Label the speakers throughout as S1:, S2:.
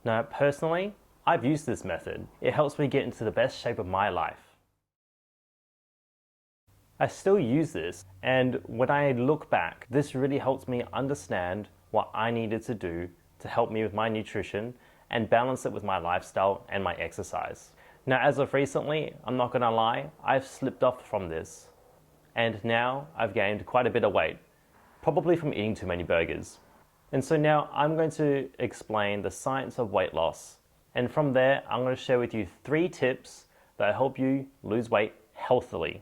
S1: Now, personally, I've used this method. It helps me get into the best shape of my life. I still use this, and when I look back, this really helps me understand what I needed to do to help me with my nutrition and balance it with my lifestyle and my exercise. Now, as of recently, I'm not gonna lie, I've slipped off from this. And now I've gained quite a bit of weight, probably from eating too many burgers. And so now I'm going to explain the science of weight loss. And from there, I'm going to share with you 3 tips that help you lose weight healthily.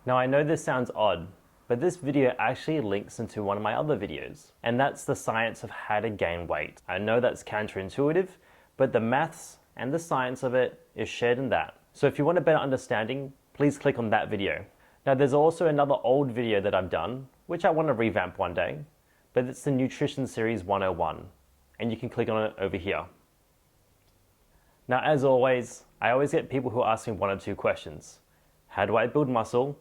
S1: Now, I know this sounds odd, but this video actually links into one of my other videos, and that's the science of how to gain weight. I know that's counterintuitive, but the maths and the science of it is shared in that. So if you want a better understanding, please click on that video. Now, there's also another old video that I've done, which I want to revamp one day, but it's the Nutrition Series 101, and you can click on it over here. Now, as always, I always get people who ask me one or two questions. How do I build muscle?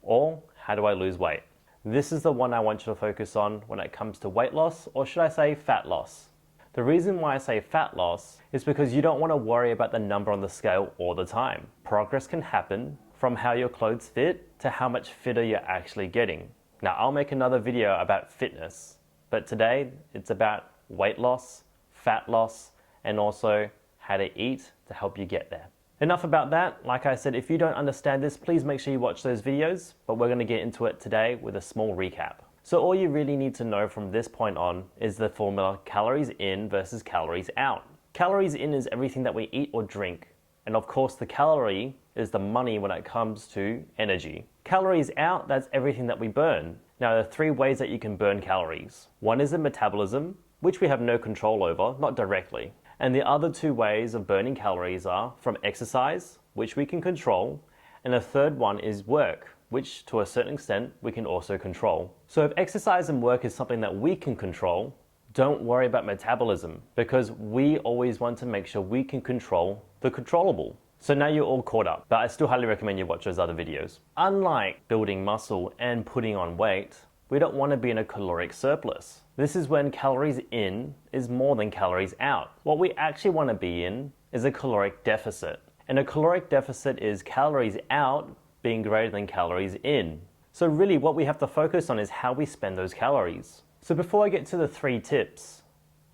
S1: Or how do I lose weight? This is the one I want you to focus on when it comes to weight loss, or should I say fat loss. The reason why I say fat loss is because you don't want to worry about the number on the scale all the time. Progress can happen from how your clothes fit to how much fitter you're actually getting. Now, I'll make another video about fitness, but today it's about weight loss, fat loss, and also how to eat to help you get there. Enough about that. Like I said, if you don't understand this, please make sure you watch those videos, but we're going to get into it today with a small recap. So all you really need to know from this point on is the formula calories in versus calories out. Calories in is everything that we eat or drink. And of course, the calorie is the money when it comes to energy. Calories out, that's everything that we burn. Now, there are 3 ways that you can burn calories. One is the metabolism, which we have no control over, not directly. And the other 2 ways of burning calories are from exercise, which we can control, and a third one is work, which to a certain extent we can also control. So if exercise and work is something that we can control, don't worry about metabolism, because we always want to make sure we can control the controllable. So now you're all caught up, but I still highly recommend you watch those other videos. Unlike building muscle and putting on weight, we don't want to be in a caloric surplus. This is when calories in is more than calories out. What we actually want to be in is a caloric deficit. And a caloric deficit is calories out being greater than calories in. So really what we have to focus on is how we spend those calories. So before I get to the 3 tips,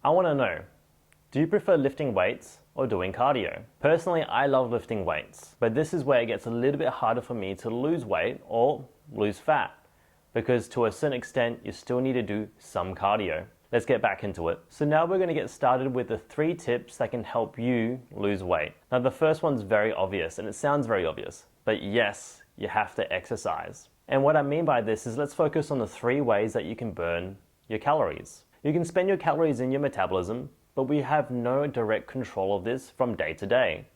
S1: I want to know, do you prefer lifting weights or doing cardio? Personally, I love lifting weights, but this is where it gets a little bit harder for me to lose weight or lose fat, because to a certain extent, you still need to do some cardio. Let's get back into it. So now we're going to get started with the 3 tips that can help you lose weight. Now, the first one's very obvious, and it sounds very obvious, but yes, you have to exercise. And what I mean by this is let's focus on the 3 ways that you can burn your calories. You can spend your calories in your metabolism, but we have no direct control of this from day to day.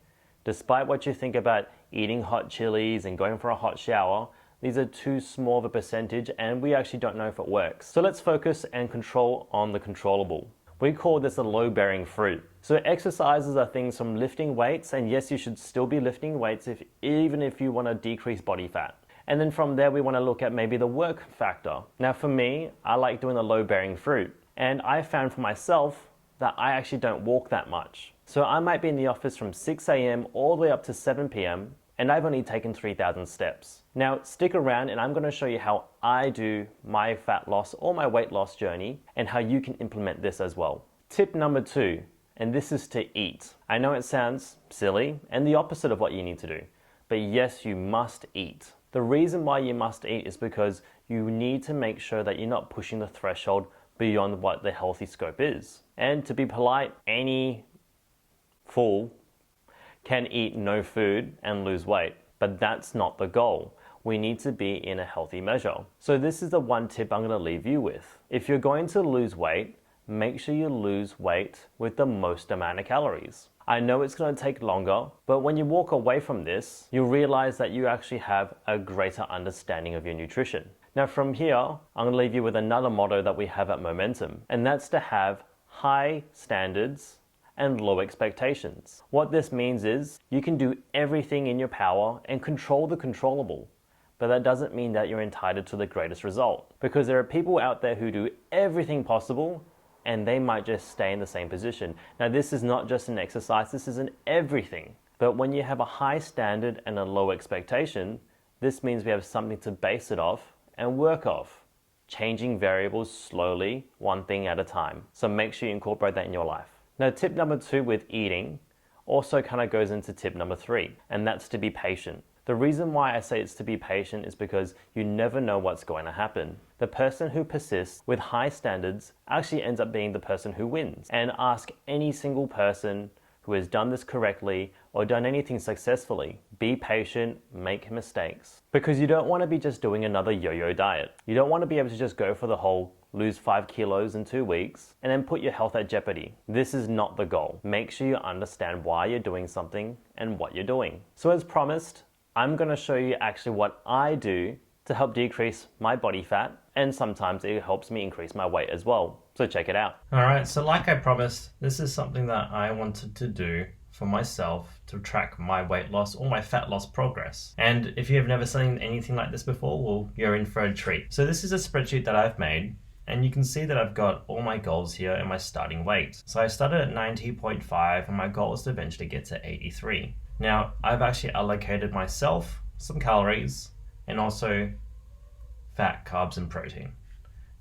S1: Despite what you think about eating hot chilies and going for a hot shower, these are too small of a percentage and we actually don't know if it works. So let's focus and control on the controllable. We call this a low-bearing fruit. So exercises are things from lifting weights, and yes, you should still be lifting weights even if you want to decrease body fat. And then from there, we want to look at maybe the work factor. Now for me, I like doing the low-bearing fruit. And I found for myself that I actually don't walk that much. So I might be in the office from 6 a.m. all the way up to 7 p.m. and I've only taken 3,000 steps. Now stick around and I'm going to show you how I do my fat loss or my weight loss journey and how you can implement this as well. Tip number 2, and this is to eat. I know it sounds silly and the opposite of what you need to do, but yes, you must eat. The reason why you must eat is because you need to make sure that you're not pushing the threshold beyond what the healthy scope is. And to be polite, any fool can eat no food and lose weight, but that's not the goal. We need to be in a healthy measure. So this is the 1 tip I'm going to leave you with. If you're going to lose weight, make sure you lose weight with the most amount of calories. I know it's going to take longer, but when you walk away from this, you'll realize that you actually have a greater understanding of your nutrition. Now from here, I'm going to leave you with another motto that we have at Momentum, and that's to have high standards and low expectations. What this means is you can do everything in your power and control the controllable, but that doesn't mean that you're entitled to the greatest result, because there are people out there who do everything possible and they might just stay in the same position. Now, this is not just in exercise, this is in everything. But when you have a high standard and a low expectation, this means we have something to base it off and work off, changing variables slowly, one thing at a time. So make sure you incorporate that in your life. Now, tip number 2 with eating also kind of goes into tip number 3, and that's to be patient. The reason why I say it's to be patient is because you never know what's going to happen. The person who persists with high standards actually ends up being the person who wins. And ask any single person who has done this correctly or done anything successfully. Be patient, make mistakes. Because you don't want to be just doing another yo-yo diet. You don't want to be able to just go for the whole lose 5 kilos in 2 weeks and then put your health at jeopardy. This is not the goal. Make sure you understand why you're doing something and what you're doing. So as promised, I'm going to show you actually what I do to help decrease my body fat, and sometimes it helps me increase my weight as well. So check it out. Alright, so like I promised, this is something that I wanted to do for myself to track my weight loss or my fat loss progress. And if you have never seen anything like this before, well, you're in for a treat. So this is a spreadsheet that I've made, and you can see that I've got all my goals here and my starting weight. So I started at 90.5 and my goal is to eventually get to 83. Now, I've actually allocated myself some calories and also fat, carbs, and protein.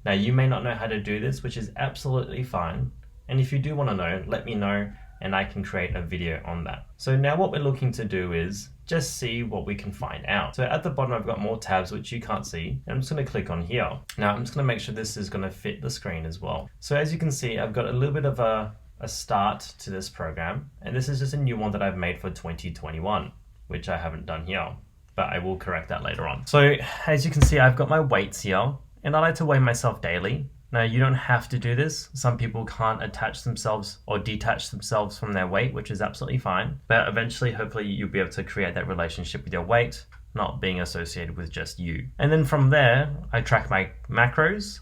S1: Now, you may not know how to do this, which is absolutely fine. And if you do want to know, let me know and I can create a video on that. So now what we're looking to do is just see what we can find out. So at the bottom, I've got more tabs, which you can't see. And I'm just going to click on here. Now, I'm just going to make sure this is going to fit the screen as well. So as you can see, I've got a little bit of a start to this program, and this is just a new one that I've made for 2021, which I haven't done here, but I will correct that later on. So as you can see, I've got my weights here, and I like to weigh myself daily. Now, you don't have to do this. Some people can't attach themselves or detach themselves from their weight, which is absolutely fine, but eventually, hopefully, you'll be able to create that relationship with your weight, not being associated with just you. And then from there, I track my macros,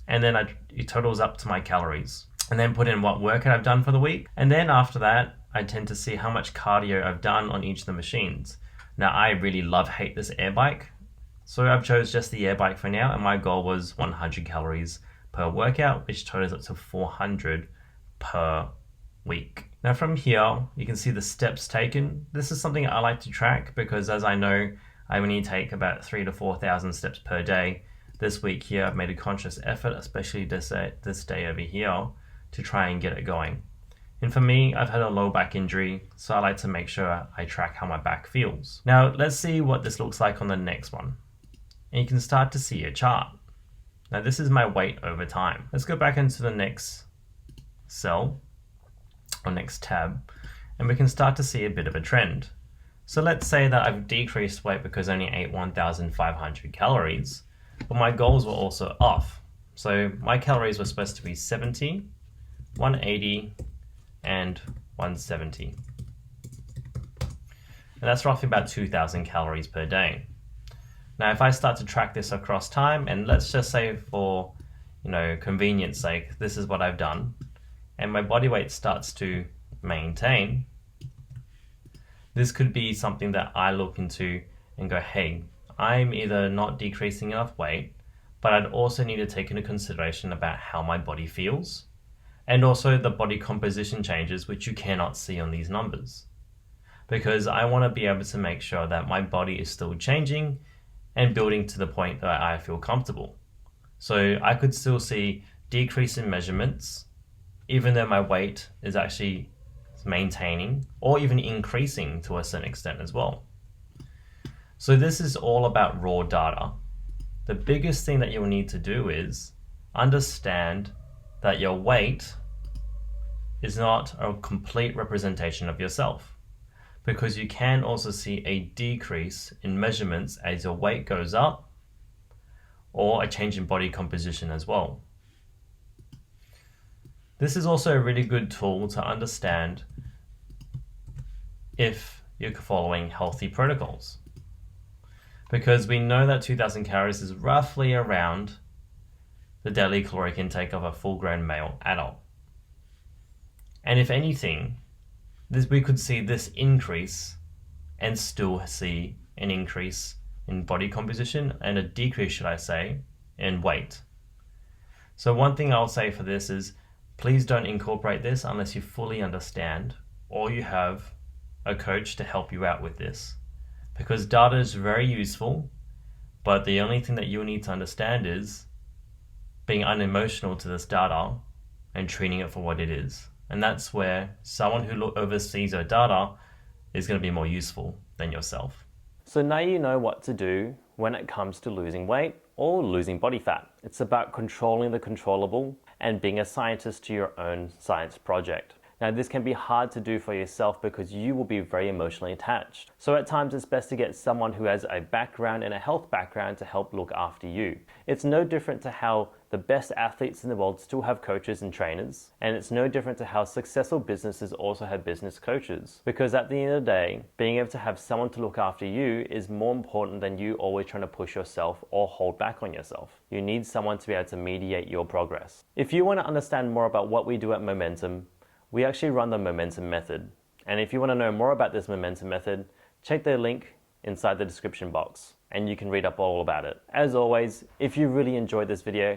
S1: and then it totals up to my calories, and then put in what workout I've done for the week. And then after that, I tend to see how much cardio I've done on each of the machines. Now, I really hate this air bike. So I've chose just the air bike for now, and my goal was 100 calories per workout, which totals up to 400 per week. Now from here, you can see the steps taken. This is something I like to track because, as I know, I only take about 3,000 to 4,000 steps per day. This week here, I've made a conscious effort, especially this day over here, to try and get it going. And for me, I've had a low back injury, so I like to make sure I track how my back feels. Now, let's see what this looks like on the next one. And you can start to see a chart. Now, this is my weight over time. Let's go back into the next cell, or next tab, and we can start to see a bit of a trend. So let's say that I've decreased weight because I only ate 1,500 calories, but my goals were also off. So my calories were supposed to be 70, 180, and 170. And that's roughly about 2,000 calories per day. Now, if I start to track this across time, and let's just say for, convenience sake, this is what I've done, and my body weight starts to maintain, this could be something that I look into and go, hey, I'm either not decreasing enough weight, but I'd also need to take into consideration about how my body feels, and also the body composition changes, which you cannot see on these numbers. Because I want to be able to make sure that my body is still changing and building to the point that I feel comfortable. So I could still see decrease in measurements, even though my weight is actually maintaining or even increasing to a certain extent as well. So this is all about raw data. The biggest thing that you'll need to do is understand that your weight is not a complete representation of yourself, because you can also see a decrease in measurements as your weight goes up, or a change in body composition as well. This is also a really good tool to understand if you're following healthy protocols, because we know that 2,000 calories is roughly around the daily caloric intake of a full-grown male adult. And if anything, we could see this increase and still see an increase in body composition and a decrease, should I say, in weight. So one thing I'll say for this is Please don't incorporate this unless you fully understand or you have a coach to help you out with this. Because data is very useful, but the only thing that you need to understand is being unemotional to this data and treating it for what it is. And that's where someone who oversees your data is going to be more useful than yourself. So now you know what to do when it comes to losing weight or losing body fat. It's about controlling the controllable and being a scientist to your own science project. Now, this can be hard to do for yourself because you will be very emotionally attached. So at times it's best to get someone who has a background and a health background to help look after you. It's no different to how the best athletes in the world still have coaches and trainers, and it's no different to how successful businesses also have business coaches. Because at the end of the day, being able to have someone to look after you is more important than you always trying to push yourself or hold back on yourself. You need someone to be able to mediate your progress. If you want to understand more about what we do at Momentum, we actually run the Momentum Method. And if you want to know more about this Momentum Method, check the link inside the description box and you can read up all about it. As always, if you really enjoyed this video,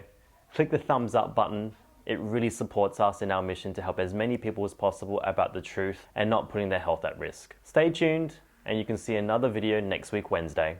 S1: click the thumbs up button. It really supports us in our mission to help as many people as possible about the truth and not putting their health at risk. Stay tuned and you can see another video next week, Wednesday.